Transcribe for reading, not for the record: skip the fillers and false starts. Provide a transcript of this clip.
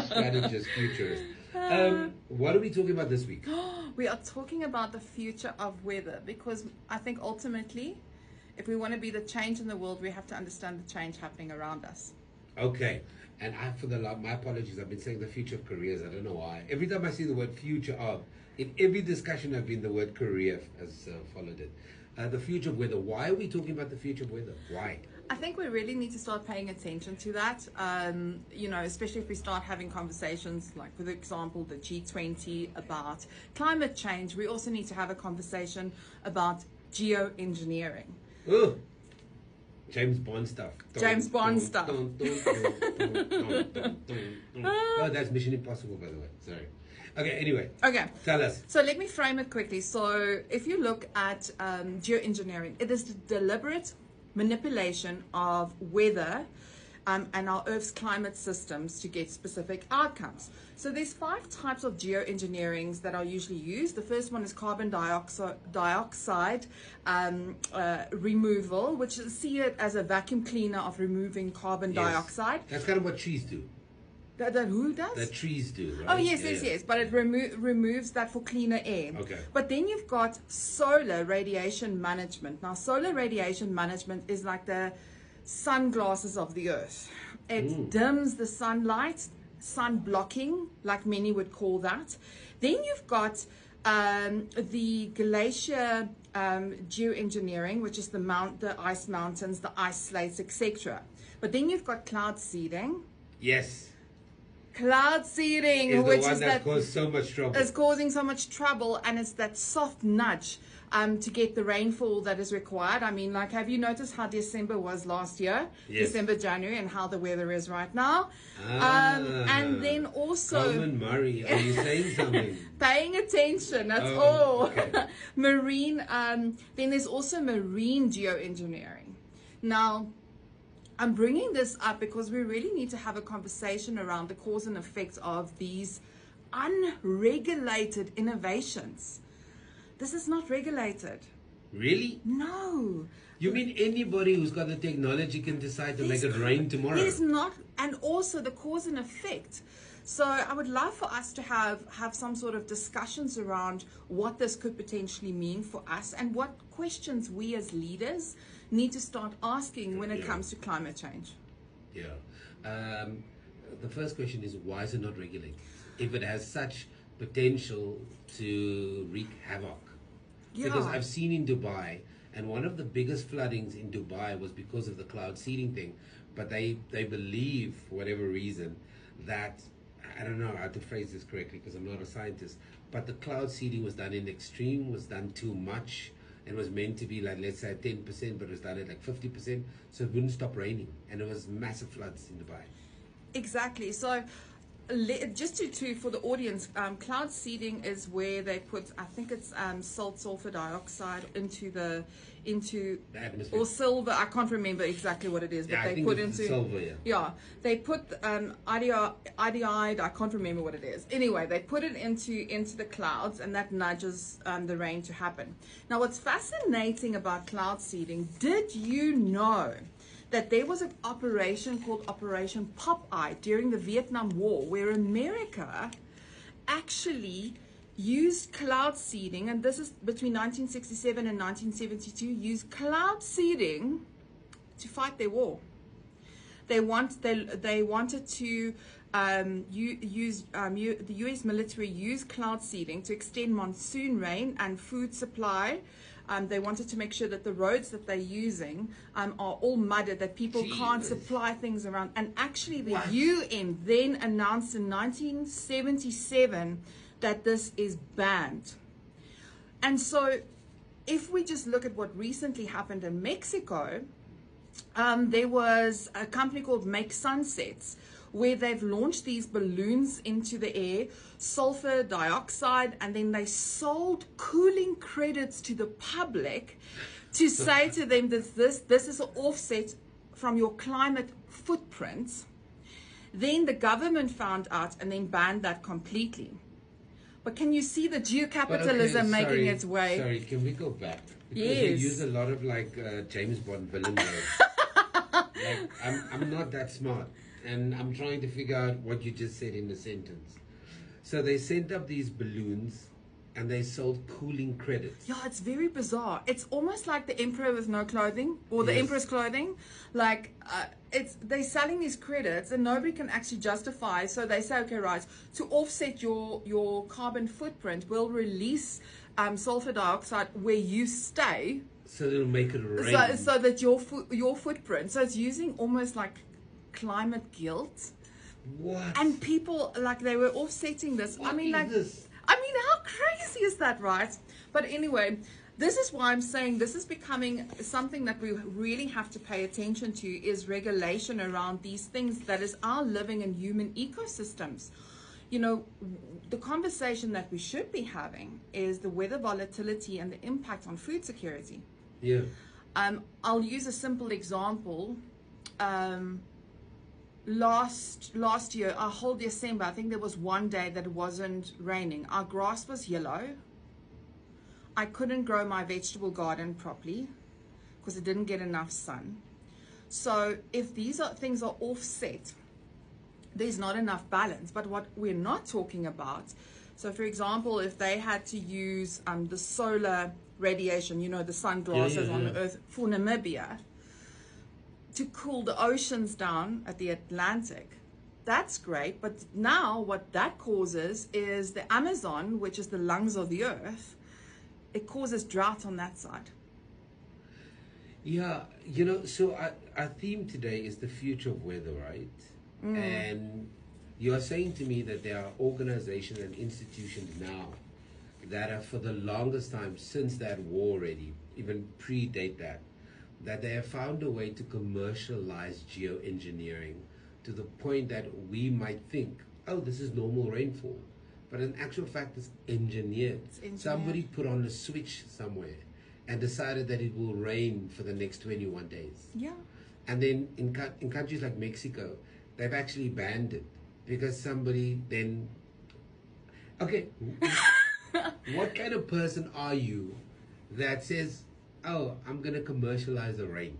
Strategist, futurist. What are we talking about this week? We are talking about the future of weather, because I think ultimately, if we want to be the change in the world, we have to understand the change happening around us. Okay. And my apologies, I've been saying the future of careers. I don't know why. Every time I see the word future of, in every discussion I've been, the word career has followed it. The future of weather. Why are we talking about the future of weather? Why? I think we really need to start paying attention to that, especially if we start having conversations like, for example, the G20 about climate change. We also need to have a conversation about Geo Engineering. Oh, James Bond stuff. James Bond stuff. Oh, that's Mission Impossible, by the way. Sorry. Okay, anyway. Okay. Tell us. So let me frame it quickly. So if you look at geoengineering, it is the deliberate manipulation of weather and our Earth's climate systems to get specific outcomes. So there's 5 types of geoengineerings that are usually used. The first one is carbon dioxide removal, which is see it as a vacuum cleaner of removing carbon dioxide. That's kind of what trees do. That who does? That trees do, right? Oh, yes. But it removes that for cleaner air. Okay. But then you've got solar radiation management. Now, solar radiation management is like the sunglasses of the earth. It dims the sunlight, sun blocking, like many would call that. Then you've got the glacier geoengineering, which is the ice mountains, the ice slates, etc. But then you've got cloud seeding. Yes. Cloud seeding, is which the one is that caused so much trouble. Is causing so much trouble, and it's that soft nudge to get the rainfall that is required. I mean, like, have you noticed how December was last year? Yes. December, January, and how the weather is right now. And then also... Carmen Murray, are you saying something? Paying attention, that's all. Okay. Marine, then there's also marine geoengineering. Now, I'm bringing this up because we really need to have a conversation around the cause and effects of these unregulated innovations. This is not regulated. Really? No. You mean anybody who's got the technology can decide to make it rain tomorrow? There's not, and also the cause and effect. So I would love for us to have some sort of discussions around what this could potentially mean for us and what questions we as leaders need to start asking when it comes to climate change. Yeah. The first question is, why is it not regulated? If it has such potential to wreak havoc. Yeah. Because I've seen in Dubai, and one of the biggest floodings in Dubai was because of the cloud seeding thing. But they believe, for whatever reason, that, I don't know how to phrase this correctly because I'm not a scientist, but the cloud seeding was done in extreme, was done too much. It was meant to be like, let's say 10%, but it was done at like 50%, so it wouldn't stop raining, and it was massive floods in Dubai. Exactly. So just for the audience, cloud seeding is where they put, I think it's sulfur dioxide into the atmosphere, or silver. I can't remember exactly what it is, but they put into silver. Yeah, they put iodide. I can't remember what it is. Anyway, they put it into the clouds, and that nudges the rain to happen. Now, what's fascinating about cloud seeding? Did you know that there was an operation called Operation Popeye during the Vietnam War, where America actually used cloud seeding, and this is between 1967 and 1972, used cloud seeding to fight their war. They wanted to the US military used cloud seeding to extend monsoon rain and food supply. They wanted to make sure that the roads that they're using are all mudded, that people can't supply things around. And actually the UN then announced in 1977 that this is banned. And so if we just look at what recently happened in Mexico, there was a company called Make Sunsets, where they've launched these balloons into the air, sulfur dioxide, and then they sold cooling credits to the public to say to them that this is an offset from your climate footprint. Then the government found out and then banned that completely. But can you see the geocapitalism making its way? Sorry, can we go back? Because yes. they use a lot of like James Bond villain words. Like, I'm not that smart. and I'm trying to figure out what you just said in the sentence. So they sent up these balloons and they sold cooling credits. Yeah, it's very bizarre. It's almost like the emperor with no clothing, or the emperor's clothing. Like, they're selling these credits and nobody can actually justify. So they say, okay, right, to offset your carbon footprint, we'll release sulfur dioxide where you stay. So it'll make it rain. So that your footprint. So it's using almost like climate guilt. What? And people, like, they were offsetting this. What I mean, is like, this? I mean, how crazy is that, right? But anyway, this is why I'm saying this is becoming something that we really have to pay attention to, is regulation around these things that is our living and human ecosystems. You know, the conversation that we should be having is the weather volatility and the impact on food security. Yeah. I'll use a simple example. Last year, our whole December, I think there was one day that it wasn't raining. Our grass was yellow. I couldn't grow my vegetable garden properly because it didn't get enough sun. So if these things are offset, there's not enough balance. But what we're not talking about, so for example, if they had to use the solar radiation, you know, the sunglasses on the earth for Namibia, to cool the oceans down at the Atlantic, that's great. But now what that causes is the Amazon, which is the lungs of the earth, it causes drought on that side. Yeah, you know, so our theme today is the future of weather, right? And you are saying to me that there are organizations and institutions now that have, for the longest time since that war already, even predate that they have found a way to commercialize geoengineering to the point that we might think, oh, this is normal rainfall. But in actual fact, it's engineered. Somebody put on a switch somewhere and decided that it will rain for the next 21 days. Yeah. And then in countries like Mexico, they've actually banned it because somebody then... Okay, what kind of person are you that says, oh, I'm going to commercialize the rain?